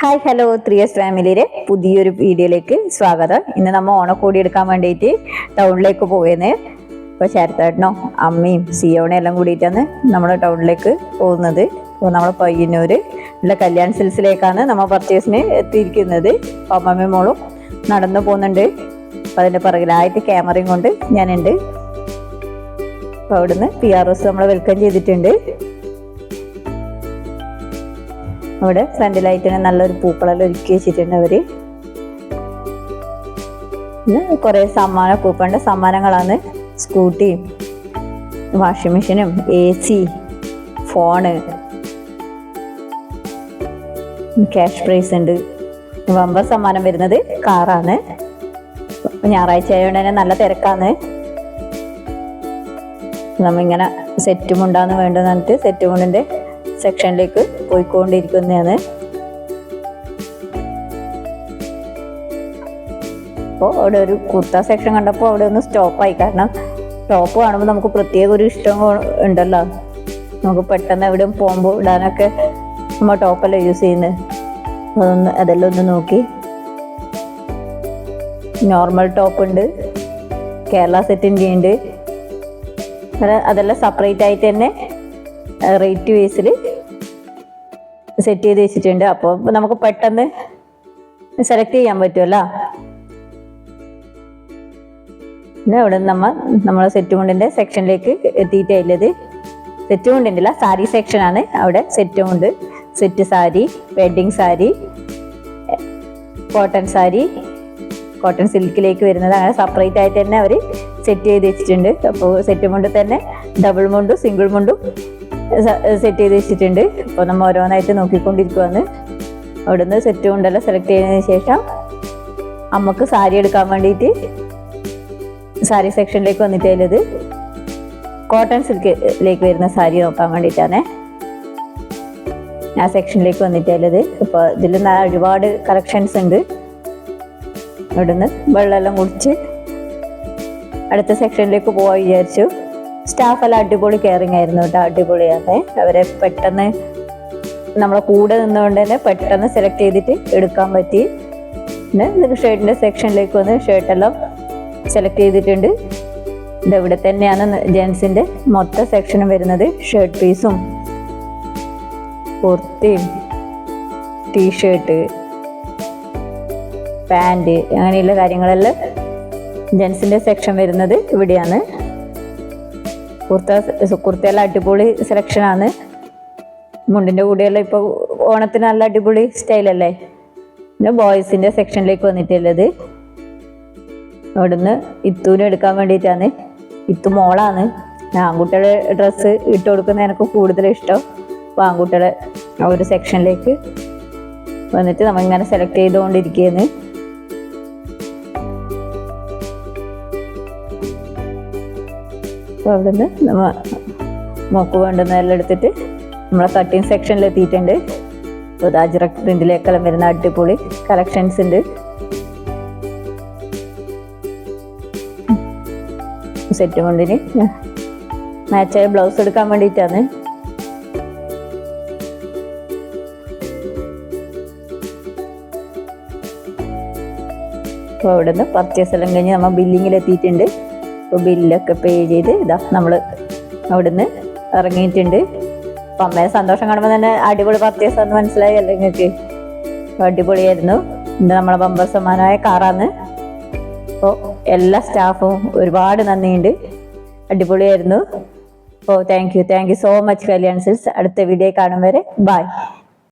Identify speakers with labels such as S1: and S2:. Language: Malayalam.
S1: ഹായ് ഹലോ 3S ഫാമിലിയുടെ പുതിയൊരു വീഡിയോയിലേക്ക് സ്വാഗതം. ഇന്ന് നമ്മൾ ഓണക്കോടി എടുക്കാൻ വേണ്ടിയിട്ട് ടൗണിലേക്ക് പോവുകയാണ്. ഇപ്പോൾ ശരത്തേട്ടനോ അമ്മയും സിയോണയും എല്ലാം കൂടിയിട്ടാണ് നമ്മൾ ടൗണിലേക്ക് പോകുന്നത്. അപ്പോൾ നമ്മൾ പയ്യന്നൂർ ഉള്ള കല്യാൺ സിൽസിലേക്കാണ് നമ്മൾ പർച്ചേസിന് എത്തിയിരിക്കുന്നത്. അമ്മമ്മയും മോളും നടന്നു പോകുന്നുണ്ട്. അപ്പോൾ അതിൻ്റെ പിറകിലായിട്ട് ക്യാമറയും കൊണ്ട് ഞാനുണ്ട്. അപ്പോൾ അവിടുന്ന് PROs നമ്മളെ വെൽക്കം ചെയ്തിട്ടുണ്ട്. അവിടെ ഫ്രണ്ടിലായിട്ട് നല്ലൊരു പൂക്കളെല്ലാം ഒരുക്കി വെച്ചിട്ടുണ്ട് അവര്. പിന്നെ കുറെ കൂപ്പണ്ട് സമ്മാനങ്ങളാണ്. സ്കൂട്ടിയും വാഷിംഗ് മെഷീനും AC ഫോണ് ക്യാഷ് പ്രൈസ് ഉണ്ട്. ബമ്പർ സമ്മാനം വരുന്നത് കാറാണ്. ഞായറാഴ്ച ആയതുകൊണ്ട് തന്നെ നല്ല തിരക്കാണ്. നമ്മിങ്ങനെ സെറ്റ് മുണ്ടാന്ന് വേണ്ടെന്ന് പറഞ്ഞിട്ട് സെറ്റ് മുണ്ടിന്റെ സെക്ഷനിലേക്ക് പോയിക്കൊണ്ടിരിക്കുന്നതാണ്. അപ്പോൾ അവിടെ ഒരു കുർത്ത സെക്ഷൻ കണ്ടപ്പോൾ അവിടെ ഒന്ന് സ്റ്റോപ്പായി. കാരണം ടോപ്പ് കാണുമ്പോൾ നമുക്ക് പ്രത്യേക ഒരു ഇഷ്ടം ഉണ്ടല്ലോ. നമുക്ക് പെട്ടെന്ന് എവിടെയും പോകുമ്പോൾ ഇടാനൊക്കെ നമ്മൾ ടോപ്പല്ലേ യൂസ് ചെയ്യുന്നത്. അതെല്ലാം ഒന്ന് നോക്കി. നോർമൽ ടോപ്പ് ഉണ്ട്, കേരള സെറ്റിൻ്റെ ഉണ്ട്. അതെല്ലാം സെപ്പറേറ്റ് ആയിട്ട് തന്നെ റേറ്റ് ബേസിൽ സെറ്റ് ചെയ്ത് വെച്ചിട്ടുണ്ട്. അപ്പോൾ നമുക്ക് പെട്ടെന്ന് സെലക്ട് ചെയ്യാൻ പറ്റുമല്ലോ. പിന്നെ അവിടെ നമ്മളെ സെറ്റ് മുണ്ടിൻ്റെ സെക്ഷനിലേക്ക് എത്തിയിട്ടില്ലത്. സെറ്റ് മുണ്ടിൻ്റെ സാരി സെക്ഷനാണ്. അവിടെ set mundu, set sari, wedding sari, cotton sari, cotton സിൽക്കിലേക്ക് വരുന്നത് അങ്ങനെ സെപ്പറേറ്റ് ആയിട്ട് തന്നെ അവർ സെറ്റ് ചെയ്ത് വെച്ചിട്ടുണ്ട്. അപ്പോൾ സെറ്റ് മുണ്ട് തന്നെ ഡബിൾ മുണ്ടും സിംഗിൾ മുണ്ടും സെറ്റ് ചെയ്ത് വെച്ചിട്ടുണ്ട്. അപ്പോൾ നമ്മൾ ഓരോന്നായിട്ട് നോക്കിക്കൊണ്ടിരിക്കുവാണ്. അവിടുന്ന് സെറ്റ് മുണ്ടെല്ലാം സെലക്ട് ചെയ്തതിന് ശേഷം അമ്മക്ക് സാരി എടുക്കാൻ വേണ്ടിയിട്ട് സാരി സെക്ഷനിലേക്ക് വന്നിട്ടുള്ളത് കോട്ടൺ സിൽക്കിലേക്ക് വരുന്ന സാരി നോക്കാൻ വേണ്ടിയിട്ടാണ് ആ സെക്ഷനിലേക്ക് വന്നിട്ടുള്ളത്. അപ്പോൾ ഇതിൽ ഒരുപാട് കളക്ഷൻസ് ഉണ്ട്. അവിടുന്ന് വെള്ളമെല്ലാം കുടിച്ച് അടുത്ത സെക്ഷനിലേക്ക് പോകാൻ വിചാരിച്ചു. സ്റ്റാഫെല്ലാം അടിപൊളി കെയറിങ് ആയിരുന്നു കേട്ടോ. അടിപൊളിയാണ്. അവരെ പെട്ടെന്ന് നമ്മളെ കൂടെ നിന്നുകൊണ്ട് തന്നെ പെട്ടെന്ന് സെലക്ട് ചെയ്തിട്ട് എടുക്കാൻ പറ്റി. പിന്നെ ഷർട്ടിൻ്റെ സെക്ഷനിലേക്ക് വന്ന് ഷർട്ടെല്ലാം സെലക്ട് ചെയ്തിട്ടുണ്ട്. ഇതെവിടെ തന്നെയാണ് ജെൻസിൻ്റെ മൊത്തം സെക്ഷനും വരുന്നത്. ഷർട്ട് പീസും കുർത്തിയും ടീഷർട്ട് പാൻറ് അങ്ങനെയുള്ള കാര്യങ്ങളെല്ലാം ജെൻസിൻ്റെ സെക്ഷൻ വരുന്നത് ഇവിടെയാണ്. കുർത്തയെല്ലാം അടിപൊളി സെലക്ഷനാണ്. മുണ്ടിൻ്റെ കൂടെയെല്ലാം ഇപ്പോൾ ഓണത്തിന് നല്ല അടിപൊളി സ്റ്റൈലല്ലേ. പിന്നെ ബോയ്സിൻ്റെ സെക്ഷനിലേക്ക് വന്നിട്ടുള്ളത് അവിടുന്ന് ഇത്തൂന് എടുക്കാൻ വേണ്ടിയിട്ടാണ്. ഇത്തു മോളാണ്. ആൺകുട്ടികളെ ഡ്രസ്സ് ഇട്ട് കൊടുക്കുന്ന എനിക്ക് കൂടുതൽ ഇഷ്ടം. അപ്പോൾ ആൺകുട്ടികളെ ആ ഒരു സെക്ഷനിലേക്ക് വന്നിട്ട് നമ്മളിങ്ങനെ സെലക്ട് ചെയ്തുകൊണ്ടിരിക്കുകയാണ്. അപ്പോൾ അവിടുന്ന് മോക്ക് വേണ്ടുന്നതെല്ലാം എടുത്തിട്ട് നമ്മളെ കട്ടിങ് സെക്ഷനിൽ എത്തിയിട്ടുണ്ട്. അപ്പോൾ അജ്രക് പ്രിന്റിലേക്കെല്ലാം വരുന്ന അടിപൊളി കളക്ഷൻസ് ഉണ്ട്. സെറ്റ് കൊണ്ടിന് മാച്ചായ ബ്ലൗസ് എടുക്കാൻ വേണ്ടിയിട്ടാണ്. അപ്പോൾ അവിടെ നിന്ന് പർച്ചേസ് എല്ലാം കഴിഞ്ഞ് നമ്മൾ ബില്ലിങ്ങിൽ എത്തിയിട്ടുണ്ട്. അപ്പോൾ ബില്ലൊക്കെ പേ ചെയ്ത് നമ്മൾ അവിടുന്ന് ഇറങ്ങിയിട്ടുണ്ട്. അപ്പം അമ്മേനെ സന്തോഷം കാണുമ്പോൾ തന്നെ അടിപൊളി പർച്ചേസ് ആണെന്ന് മനസ്സിലായല്ലോ നിങ്ങൾക്ക്. അടിപൊളിയായിരുന്നു. ഇത് നമ്മളെ ബമ്പർ സമ്മാനമായ കാറാണ്. അപ്പോൾ എല്ലാ സ്റ്റാഫും ഒരുപാട് നന്ദിയുണ്ട്. അടിപൊളിയായിരുന്നു. അപ്പോൾ thank you so much Kalyan Silks. അടുത്ത വീഡിയോ കാണും വരെ ബൈ.